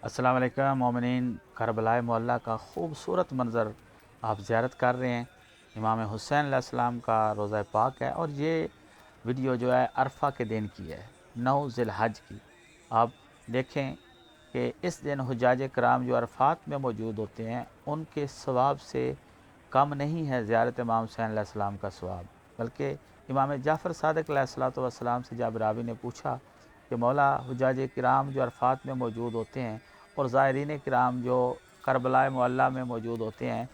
السلام علیکم مومنین، کربلا معلیٰ کا خوبصورت منظر آپ زیارت کر رہے ہیں۔ امام حسین علیہ السلام کا روضہ پاک ہے، اور یہ ویڈیو جو ہے عرفہ کے دن کی ہے، 9 ذی الحج کی۔ آپ دیکھیں کہ اس دن حجاج کرام جو عرفات میں موجود ہوتے ہیں، ان کے ثواب سے کم نہیں ہے زیارت امام حسین علیہ السلام کا ثواب، بلکہ امام جعفر صادق علیہ السلام سے جب راوی نے پوچھا کہ مولا، حجاج کرام جو عرفات میں موجود ہوتے ہیں اور زائرین کرام جو کربلا معلیٰ میں موجود ہوتے ہیں،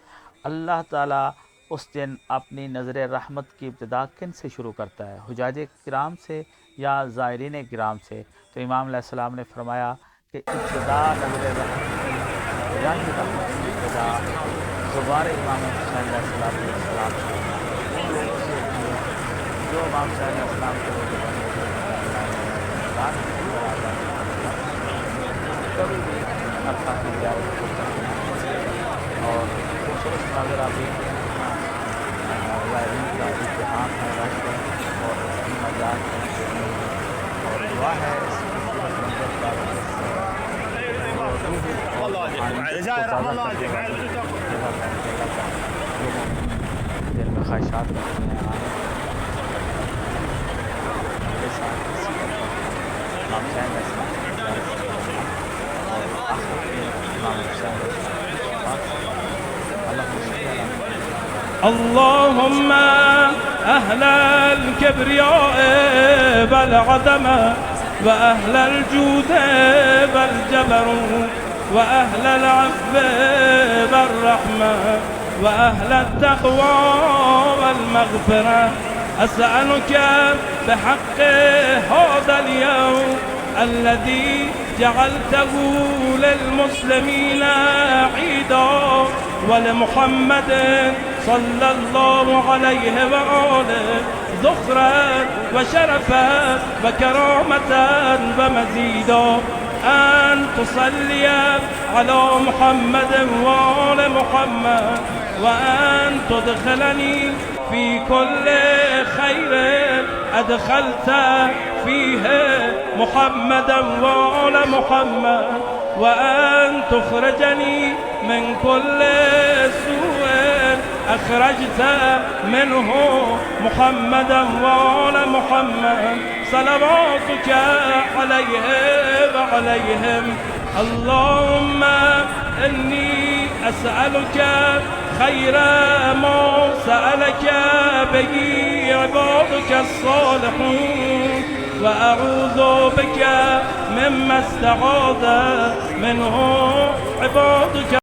اللہ تعالیٰ اس دن اپنی نظر رحمت کی ابتدا کن سے شروع کرتا ہے، حجاج کرام سے یا زائرین کرام سے؟ تو امام علیہ السلام نے فرمایا کہ ابتدا نظر رحمت کی، یعنی رحمت کی ابتدا زبار امام حسین علیہ السلام سے ان لوگوں سے ہوتی ہے جو امام حسین علیہ السلام کو کبھی بھی عرفہ کی زیارت کو کرتے ہیں۔ اور خوبصورت مناظر آپ دیکھتے ہیں، زائرین کا اتحاد ہے رش ہے، اور اس کی مزاج ہے، اور دعا ہے اس خوبصورت منظر کا روح اور روحانیت کو تازہ کرنے والی جگہ ہے اللہ کا، جو مومن دل میں خواہشات رکھتے ہیں آئیں میرے ساتھ اسی طرح امام حسین علیہ السلام کی زیارت کریں اور آخر میں امام حسین علیہ السلام کی بات کریں۔ اللہم صل علی محمد۔ اللهم أهل الكبرياء والعظمة وأهل الجود والجبروت وأهل العفو والرحمة وأهل التقوى والمغفرة، أسألك بحق هذا اليوم الذي جعلته للمسلمين عيدا ولمحمد صلى الله عليه وآله ذخرا وشرفا وكرامة ومزيدا، أن تصلي على محمد وآل محمد، وأن تدخلني في كل خير أدخلت فيه محمدا وآل محمد، وأن تخرجني من كل سوء أخرجت منه محمدا وآل محمد، صلواتك عليه وعليهم. اللهم إني أسألك خير ما سألك به عبادك الصالحون، وأعوذ بك مما استعاذ منه عبادك